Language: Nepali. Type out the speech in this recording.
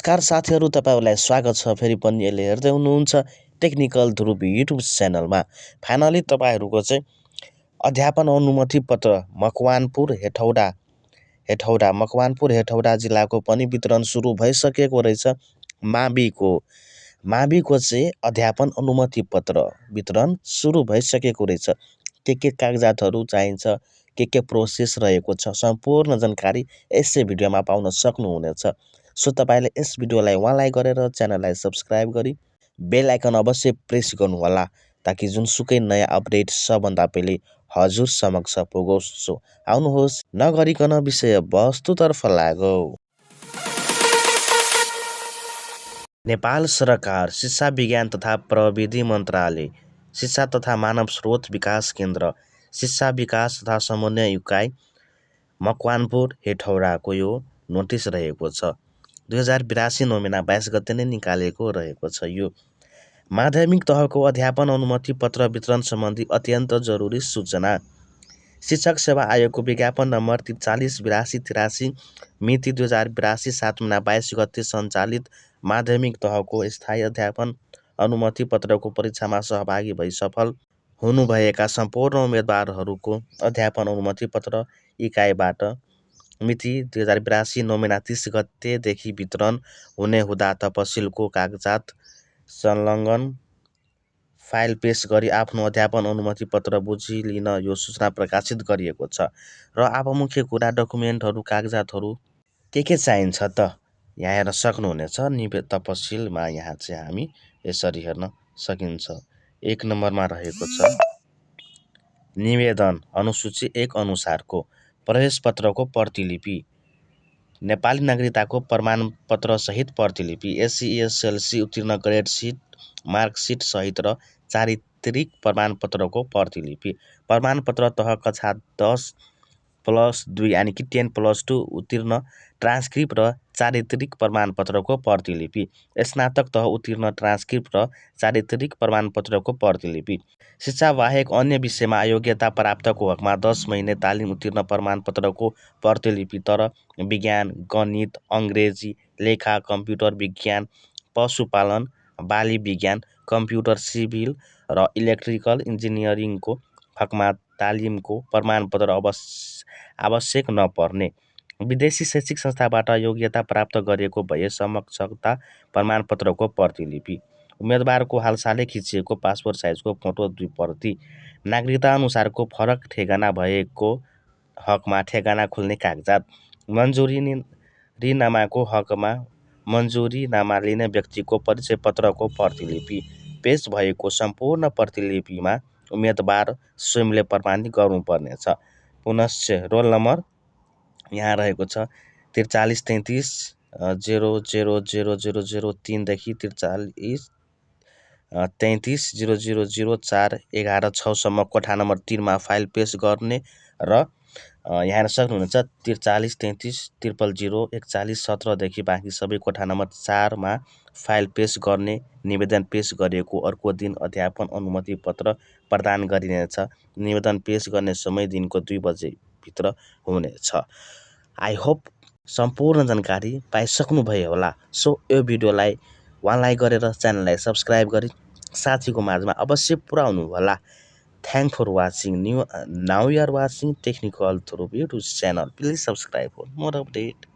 नमस्कार साथीहरू, तपाईँहरूलाई स्वागत छ फेरि पनि। यसले हेर्दै हुनुहुन्छ टेक्निकल ध्रुव युट्युब च्यानलमा। फाइनली तपाईँहरूको चाहिँ अध्यापन अनुमति पत्र मकवानपुर हेटौडा जिल्लाको पनि वितरण सुरु भइसकेको रहेछ। माविको चाहिँ अध्यापन अनुमति पत्र वितरण सुरु भइसकेको रहेछ। के कागजातहरू चाहिन्छ, के प्रोसेस रहेको छ, सम्पूर्ण जानकारी यसै भिडियोमा पाउन सक्नुहुनेछ। सो तपाईँले यस भिडियोलाई लाइक गरेर च्यानललाई सब्सक्राइब गरी बेल आइकन अवश्य प्रेस गर्नुहोला, ताकि जुनसुकै नयाँ अपडेट सबभन्दा पहिले हजुर समक्ष पुगोस्। सो आउनुहोस्, नगरिकन विषय वस्तुतर्फ लागौँ। नेपाल सरकार शिक्षा विज्ञान तथा प्रविधि मन्त्रालय, शिक्षा तथा मानव स्रोत विकास केन्द्र, शिक्षा विकास तथा समन्वय इकाइ मकवानपुर हेटौडाको यो नोटिस रहेको छ। 2082 नोमिना 22 गते नै निकालेको रहेको छ। यो माध्यमिक तहको अध्यापन अनुमति पत्र वितरण सम्बन्धी अत्यन्त जरुरी सूचना। शिक्षक सेवा आयोगको विज्ञापन नम्बर 438283 मिति 2082 7 महिना 22 गते सञ्चालित माध्यमिक तहको स्थायी अध्यापन अनुमति पत्रको परीक्षामा सहभागी भई सफल हुनुभएका सम्पूर्ण उम्मेदवारहरूको अध्यापन अनुमति पत्र इकाइबाट मिति 2082 नोमिना 30 गतेदेखि वितरण हुने हुँदा तपसिलको कागजात संलग्न फाइल पेश गरी आफ्नो अध्यापन अनुमति पत्र बुझी लिन यो सूचना प्रकाशित गरिएको छ। र अब मुख्य कुरा, डकुमेन्टहरू, कागजातहरू के चाहिन्छ त यहाँ हेर्न सक्नुहुनेछ। तपसिलमा यहाँ चाहिँ हामी यसरी हेर्न सकिन्छ। 1 नम्बरमा रहेको छ निवेदन अनुसूची 1 अनुसारको प्रवेश पत्रको प्रतिलिपि, नेपाली नागरिकताको प्रमाणपत्र सहित प्रतिलिपि, एससी एसएलसी उत्तीर्ण ग्रेड सिट मार्कसिट सहित र चारित्रिक प्रमाणपत्रको प्रतिलिपि, प्रमाणपत्र तह कक्षा 10+2 यानि कि 10+2 उत्तीर्ण ट्रान्सक्रिप्ट र चारित्रिक प्रमाणपत्रको प्रतिलिपि, स्नातक तह उत्तीर्ण ट्रान्सक्रिप्ट र चारित्रिक प्रमाणपत्रको प्रतिलिपि, शिक्षा बाहेक अन्य विषयमा योग्यता प्राप्तको हकमा 10 महिने तालिम उत्तीर्ण प्रमाणपत्रको प्रतिलिपि, तर विज्ञान, गणित, अङ्ग्रेजी, लेखा, कम्प्युटर विज्ञान, पशुपालन, बाली विज्ञान, कम्प्युटर, सिभिल र इलेक्ट्रिकल इन्जिनियरिङको हकमा तालिमको प्रमाणपत्र आवश्यक नपर्ने, विदेशी शैक्षिक संस्थाबाट योग्यता प्राप्त गरेको भए समकक्षता प्रमाणपत्रको प्रतिलिपि, उम्मेदवारको हालसालै खिचिएको पासपोर्ट साइजको फोटो 2 प्रति, नागरिकता अनुसारको फरक ठेगाना भएको हकमा ठेगाना खुल्ने कागजात, मन्जुरीनामाको हकमा मन्जुरीनामा लिने व्यक्तिको परिचय पत्रको प्रतिलिपि। पेश भएको सम्पूर्ण प्रतिलिपिमा उम्मेदवार स्वयंले प्रमाणित गर्नुपर्नेछ। पुनश्च रोल नम्बर यहाँ रहेको छ 4333 0000003 देखि 43 33 00004 11 6 सम्म कोठा नम्बर 3 मा फाइल पेश गर्ने र यहाँ हेर्न सक्नुहुन्छ 43 33 000 41 17 देखि बाँकी सबै कोठा नम्बर 4 मा फाइल पेश गर्ने निवेदन पेश गरेको अर्को दिन अध्यापन अनुमति पत्र प्रदान गरिनेछ। निवेदन पेश गर्ने समय दिनको 2 बजे भित्र हुनेछ। आई होप सम्पूर्ण जानकारी पाइसक्नुभयो होला। सो यो भिडियोलाई लाइक गरेर च्यानललाई सब्सक्राइब गरी साथीको माझमा अवश्य पुर्याउनु होला। Thanks for watching. Now you are watching Technical Dhruv YouTube channel. Please subscribe for more update.